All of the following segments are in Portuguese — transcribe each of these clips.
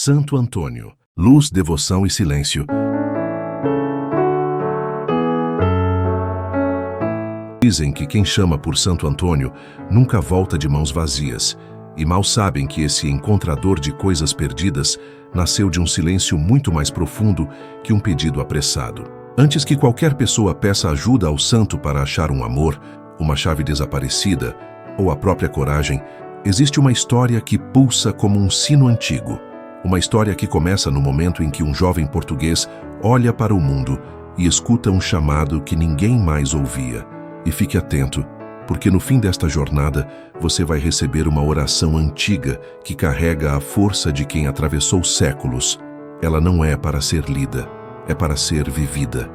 Santo Antônio, luz, devoção e silêncio. Dizem que quem chama por Santo Antônio nunca volta de mãos vazias, e mal sabem que esse encontrador de coisas perdidas nasceu de um silêncio muito mais profundo que um pedido apressado. Antes que qualquer pessoa peça ajuda ao santo para achar um amor, uma chave desaparecida ou a própria coragem, existe uma história que pulsa como um sino antigo. Uma história que começa no momento em que um jovem português olha para o mundo e escuta um chamado que ninguém mais ouvia. E fique atento, porque no fim desta jornada você vai receber uma oração antiga que carrega a força de quem atravessou séculos. Ela não é para ser lida, é para ser vivida.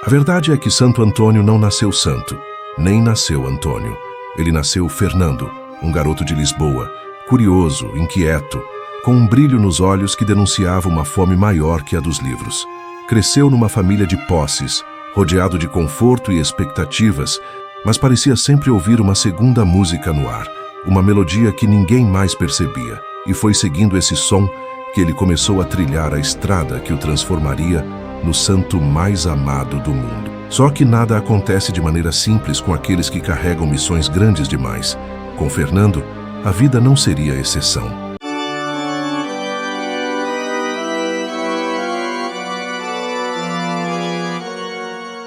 A verdade é que Santo Antônio não nasceu santo, nem nasceu Antônio. Ele nasceu Fernando, um garoto de Lisboa, curioso, inquieto, com um brilho nos olhos que denunciava uma fome maior que a dos livros. Cresceu numa família de posses, rodeado de conforto e expectativas, mas parecia sempre ouvir uma segunda música no ar, uma melodia que ninguém mais percebia. E foi seguindo esse som que ele começou a trilhar a estrada que o transformaria no santo mais amado do mundo. Só que nada acontece de maneira simples com aqueles que carregam missões grandes demais. Com Fernando, a vida não seria exceção.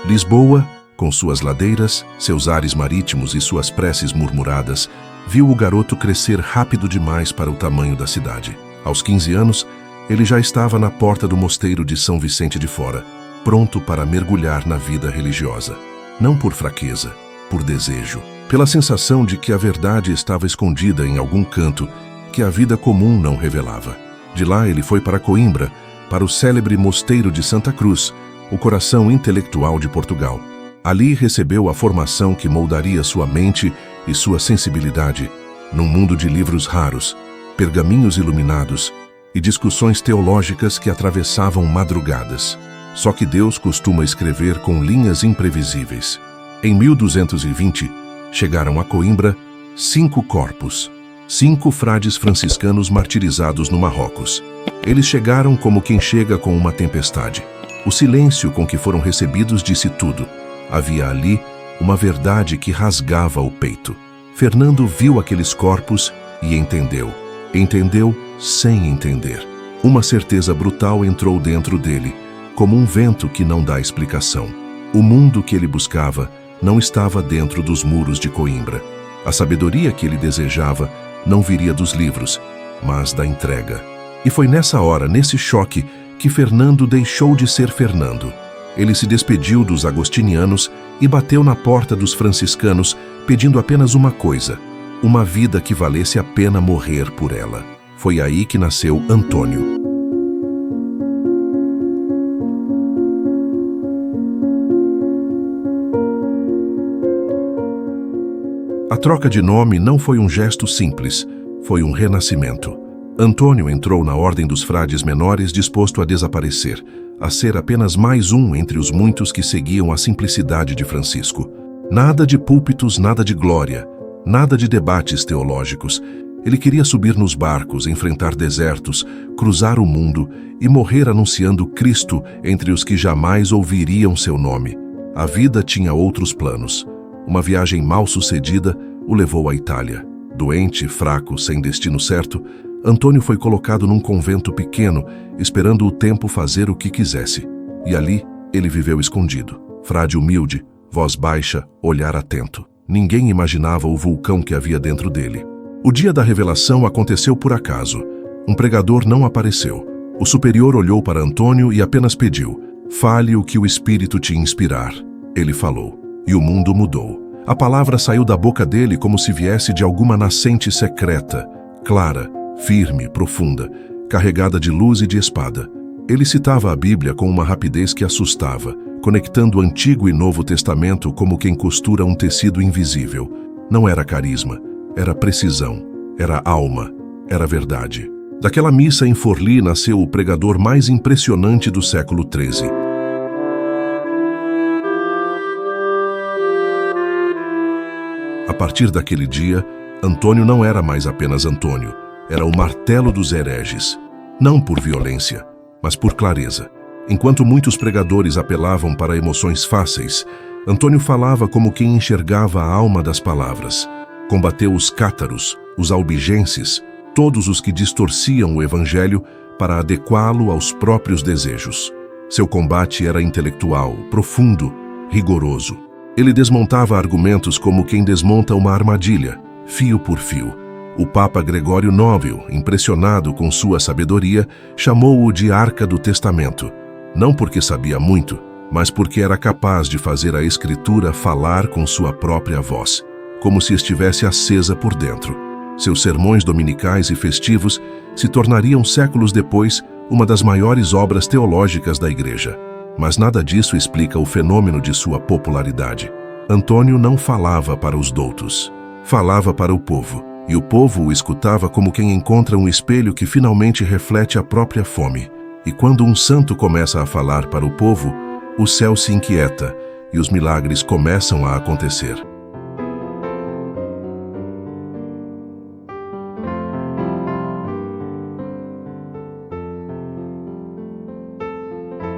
Lisboa, com suas ladeiras, seus ares marítimos e suas preces murmuradas, viu o garoto crescer rápido demais para o tamanho da cidade. Aos 15 anos, ele já estava na porta do mosteiro de São Vicente de Fora, pronto para mergulhar na vida religiosa. Não por fraqueza, por desejo, pela sensação de que a verdade estava escondida em algum canto que a vida comum não revelava. De lá ele foi para Coimbra, para o célebre mosteiro de Santa Cruz, o coração intelectual de Portugal. Ali recebeu a formação que moldaria sua mente e sua sensibilidade num mundo de livros raros, pergaminhos iluminados e discussões teológicas que atravessavam madrugadas. Só que Deus costuma escrever com linhas imprevisíveis. Em 1220, chegaram a Coimbra 5 corpos, 5 frades franciscanos martirizados no Marrocos. Eles chegaram como quem chega com uma tempestade. O silêncio com que foram recebidos disse tudo. Havia ali uma verdade que rasgava o peito. Fernando viu aqueles corpos e entendeu. Entendeu sem entender. Uma certeza brutal entrou dentro dele, como um vento que não dá explicação. O mundo que ele buscava não estava dentro dos muros de Coimbra. A sabedoria que ele desejava não viria dos livros, mas da entrega. E foi nessa hora, nesse choque, que Fernando deixou de ser Fernando. Ele se despediu dos agostinianos e bateu na porta dos franciscanos, pedindo apenas uma coisa: uma vida que valesse a pena morrer por ela. Foi aí que nasceu Antônio. A troca de nome não foi um gesto simples, foi um renascimento. Antônio entrou na ordem dos frades menores disposto a desaparecer, a ser apenas mais um entre os muitos que seguiam a simplicidade de Francisco. Nada de púlpitos, nada de glória, nada de debates teológicos. Ele queria subir nos barcos, enfrentar desertos, cruzar o mundo e morrer anunciando Cristo entre os que jamais ouviriam seu nome. A vida tinha outros planos. Uma viagem mal sucedida o levou à Itália. Doente, fraco, sem destino certo, Antônio foi colocado num convento pequeno, esperando o tempo fazer o que quisesse. E ali ele viveu escondido. Frade humilde, voz baixa, olhar atento. Ninguém imaginava o vulcão que havia dentro dele. O dia da revelação aconteceu por acaso. Um pregador não apareceu. O superior olhou para Antônio e apenas pediu: "Fale o que o Espírito te inspirar." Ele falou, e o mundo mudou. A palavra saiu da boca dele como se viesse de alguma nascente secreta, clara, firme, profunda, carregada de luz e de espada. Ele citava a Bíblia com uma rapidez que assustava, conectando o Antigo e Novo Testamento como quem costura um tecido invisível. Não era carisma, era precisão, era alma, era verdade. Daquela missa em Forli nasceu o pregador mais impressionante do século XIII. partir daquele dia, Antônio não era mais apenas Antônio, era o martelo dos hereges. Não por violência, mas por clareza. Enquanto muitos pregadores apelavam para emoções fáceis, Antônio falava como quem enxergava a alma das palavras. Combateu os cátaros, os albigenses, todos os que distorciam o evangelho para adequá-lo aos próprios desejos. Seu combate era intelectual, profundo, rigoroso. Ele desmontava argumentos como quem desmonta uma armadilha, fio por fio. O Papa Gregório IX, impressionado com sua sabedoria, chamou-o de Arca do Testamento, não porque sabia muito, mas porque era capaz de fazer a Escritura falar com sua própria voz, como se estivesse acesa por dentro. Seus sermões dominicais e festivos se tornariam séculos depois uma das maiores obras teológicas da Igreja. Mas nada disso explica o fenômeno de sua popularidade. Antônio não falava para os doutos, falava para o povo, e o povo o escutava como quem encontra um espelho que finalmente reflete a própria fome. E quando um santo começa a falar para o povo, o céu se inquieta e os milagres começam a acontecer.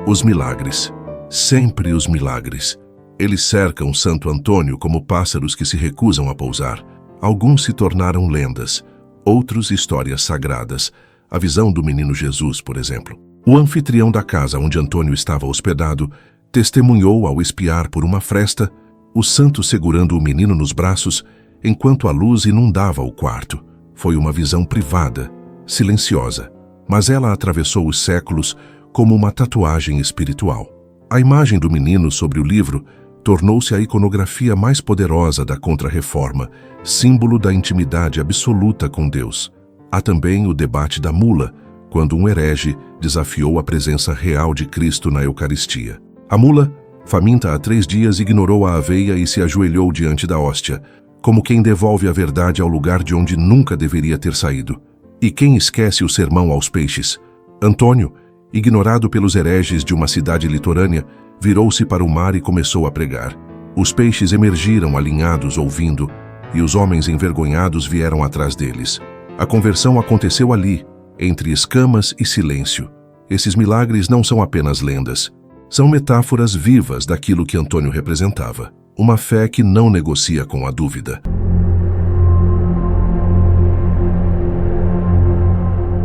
Os milagres. Sempre os milagres. Eles cercam Santo Antônio como pássaros que se recusam a pousar. Alguns se tornaram lendas, outros histórias sagradas. A visão do menino Jesus, por exemplo. O anfitrião da casa onde Antônio estava hospedado testemunhou ao espiar por uma fresta o santo segurando o menino nos braços enquanto a luz inundava o quarto. Foi uma visão privada, silenciosa, mas ela atravessou os séculos como uma tatuagem espiritual. A imagem do menino sobre o livro tornou-se a iconografia mais poderosa da Contra-Reforma, símbolo da intimidade absoluta com Deus. Há também o debate da mula, quando um herege desafiou a presença real de Cristo na Eucaristia. A mula, faminta há 3 dias, ignorou a aveia e se ajoelhou diante da hóstia, como quem devolve a verdade ao lugar de onde nunca deveria ter saído. E quem esquece o sermão aos peixes? Antônio, ignorado pelos hereges de uma cidade litorânea, virou-se para o mar e começou a pregar. Os peixes emergiram alinhados ouvindo, e os homens envergonhados vieram atrás deles. A conversão aconteceu ali, entre escamas e silêncio. Esses milagres não são apenas lendas. São metáforas vivas daquilo que Antônio representava. Uma fé que não negocia com a dúvida.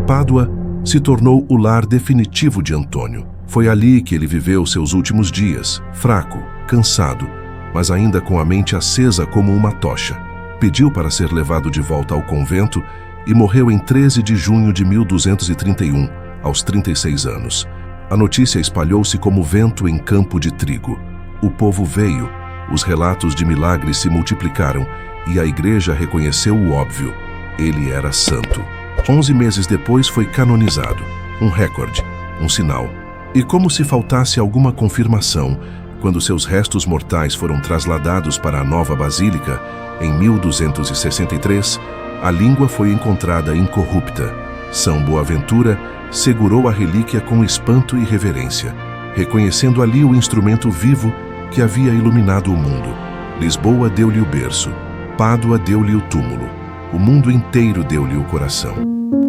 Pádua se tornou o lar definitivo de Antônio. Foi ali que ele viveu seus últimos dias, fraco, cansado, mas ainda com a mente acesa como uma tocha. Pediu para ser levado de volta ao convento e morreu em 13 de junho de 1231, aos 36 anos. A notícia espalhou-se como vento em campo de trigo. O povo veio, os relatos de milagres se multiplicaram e a igreja reconheceu o óbvio. Ele era santo. 11 meses depois foi canonizado. Um recorde, um sinal. E como se faltasse alguma confirmação, quando seus restos mortais foram trasladados para a nova basílica, em 1263, a língua foi encontrada incorrupta. São Boaventura segurou a relíquia com espanto e reverência, reconhecendo ali o instrumento vivo que havia iluminado o mundo. Lisboa deu-lhe o berço, Pádua deu-lhe o túmulo, o mundo inteiro deu-lhe o coração.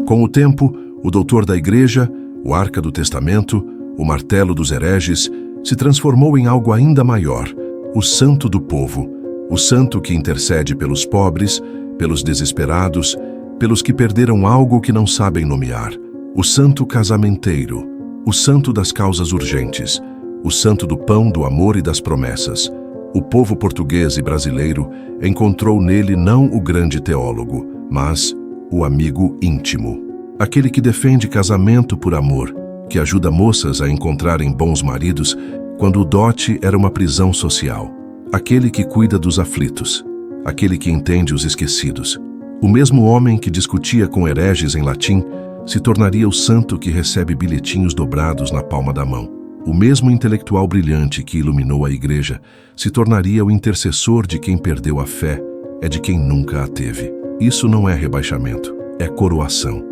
Com o tempo, o doutor da igreja, o Arca do Testamento, o martelo dos hereges, se transformou em algo ainda maior, o santo do povo, o santo que intercede pelos pobres, pelos desesperados, pelos que perderam algo que não sabem nomear, o santo casamenteiro, o santo das causas urgentes, o santo do pão, do amor e das promessas. O povo português e brasileiro encontrou nele não o grande teólogo, mas o amigo íntimo. Aquele que defende casamento por amor, que ajuda moças a encontrarem bons maridos quando o dote era uma prisão social. Aquele que cuida dos aflitos, aquele que entende os esquecidos. O mesmo homem que discutia com hereges em latim se tornaria o santo que recebe bilhetinhos dobrados na palma da mão. O mesmo intelectual brilhante que iluminou a igreja se tornaria o intercessor de quem perdeu a fé, é de quem nunca a teve. Isso não é rebaixamento, é coroação.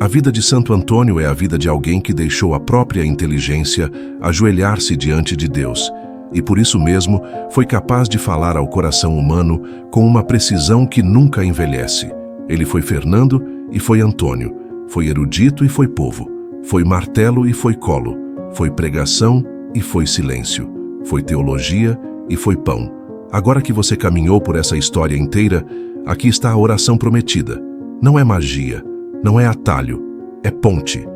A vida de Santo Antônio é a vida de alguém que deixou a própria inteligência ajoelhar-se diante de Deus, e por isso mesmo foi capaz de falar ao coração humano com uma precisão que nunca envelhece. Ele foi Fernando e foi Antônio, foi erudito e foi povo, foi martelo e foi colo, foi pregação e foi silêncio, foi teologia e foi pão. Agora que você caminhou por essa história inteira, aqui está a oração prometida. Não é magia, não é atalho, é ponte.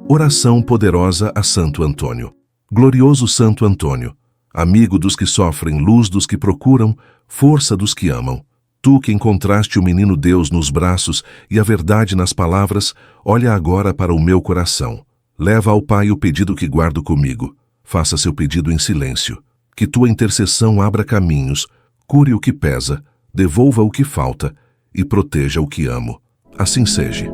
Oração poderosa a Santo Antônio. Glorioso Santo Antônio, amigo dos que sofrem, luz dos que procuram, força dos que amam. Tu que encontraste o menino Deus nos braços e a verdade nas palavras, olha agora para o meu coração. Leva ao Pai o pedido que guardo comigo. Faça seu pedido em silêncio. Que tua intercessão abra caminhos, cure o que pesa, devolva o que falta e proteja o que amo. Assim seja.